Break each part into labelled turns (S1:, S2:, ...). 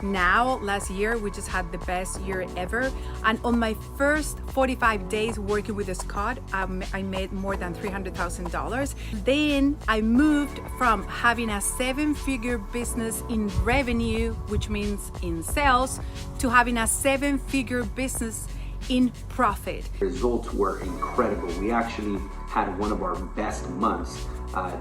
S1: now, last year, we just had the best year ever. And on my first 45 days working with Scott, I made more than $300,000. Then I moved from having a 7-figure business in revenue, which means in sales, to having a 7-figure business in profit.
S2: The results were incredible. We actually had one of our best months,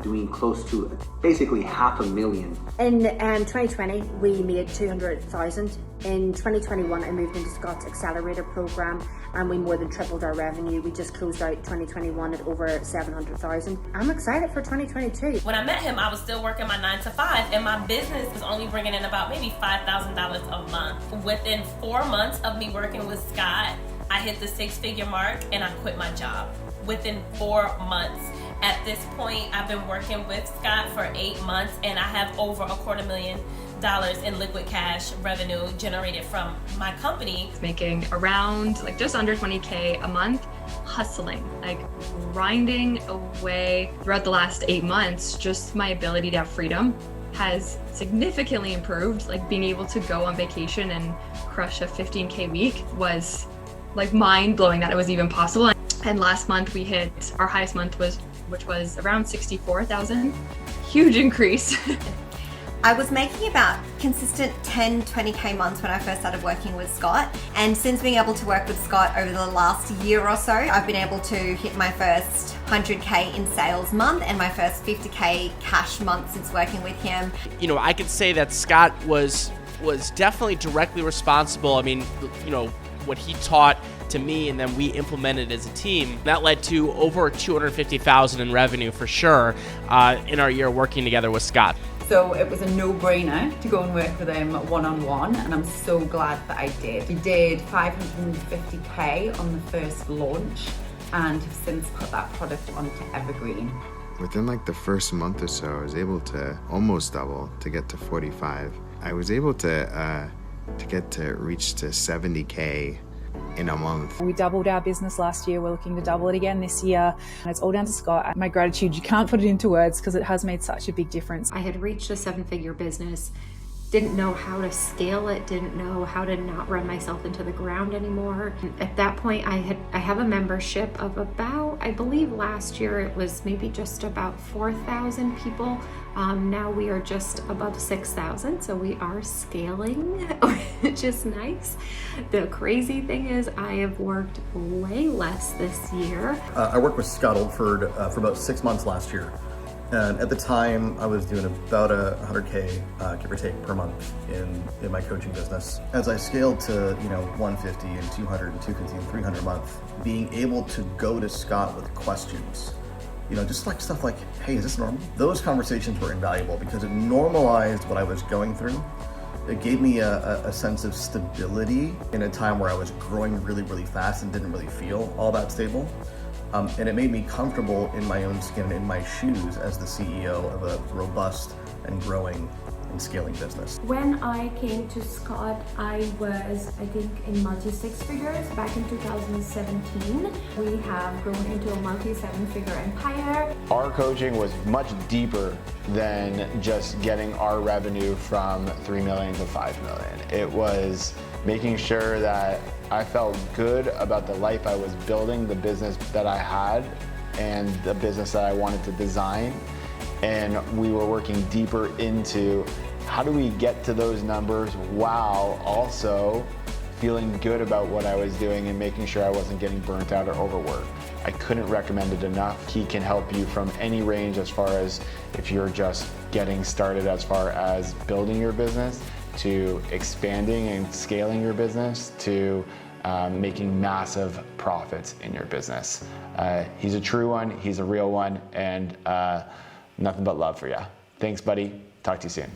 S2: doing close to basically $500,000.
S3: In 2020, we made $200,000. In 2021, I moved into Scott's Accelerator program and we more than tripled our revenue. We just closed out 2021 at over $700,000. I'm excited for 2022.
S4: When I met him, I was still working my 9 to 5 and my business was only bringing in about maybe $5,000 a month. Within 4 months of me working with Scott, I hit the 6-figure mark and I quit my job. Within 4 months. At this point, I've been working with Scott for 8 months and I have over $250,000 in liquid cash revenue generated from my company.
S5: Making around just under 20K a month, hustling, grinding away. Throughout the last 8 months, just my ability to have freedom has significantly improved. Being able to go on vacation and crush a 15K week was mind-blowing that it was even possible. And last month we hit our highest month, which was around 64,000. Huge increase.
S6: I was making about consistent 10, 20K months when I first started working with Scott. And since being able to work with Scott over the last year or so, I've been able to hit my first 100K in sales month and my first 50K cash month since working with him.
S7: I could say that Scott was definitely directly responsible. What he taught to me and then we implemented as a team, that led to over $250,000 in revenue for sure in our year working together with Scott.
S8: So it was a no-brainer to go and work with him one-on-one, and I'm so glad that I did. We did 550K on the first launch and have since put that product onto Evergreen.
S9: Within the first month or so, I was able to almost double to get to 45. I was able to reach to 70K in a month.
S10: We doubled our business last year. We're looking to double it again this year. And it's all down to Scott. My gratitude, you can't put it into words because it has made such a big difference.
S11: I had reached a 7-figure business, didn't know how to scale it, didn't know how to not run myself into the ground anymore. At that point, I have a membership of about, I believe last year it was maybe just about 4,000 people. Now we are just above 6,000, so we are scaling, which is nice. The crazy thing is I have worked way less this year.
S12: I worked with Scott Oldford for about 6 months last year. And at the time, I was doing about 100K, give or take, per month in my coaching business. As I scaled to 150 and 200 and 250 and 300 a month, being able to go to Scott with questions, just stuff like, hey, is this normal? Those conversations were invaluable because it normalized what I was going through. It gave me a sense of stability in a time where I was growing really, really fast and didn't really feel all that stable. And it made me comfortable in my own skin, in my shoes as the CEO of a robust and growing and scaling business.
S13: When I came to Scott, I was, I think, in multi-6 figures back in 2017. We have grown into a multi-7-figure empire.
S14: Our coaching was much deeper than just getting our revenue from 3 million to 5 million. It was making sure that I felt good about the life I was building, the business that I had, and the business that I wanted to design. And we were working deeper into how do we get to those numbers while also feeling good about what I was doing and making sure I wasn't getting burnt out or overworked. I couldn't recommend it enough. He can help you from any range as far as if you're just getting started as far as building your business, to expanding and scaling your business, to making massive profits in your business. He's a true one, he's a real one, and nothing but love for you. Thanks, buddy. Talk to you soon.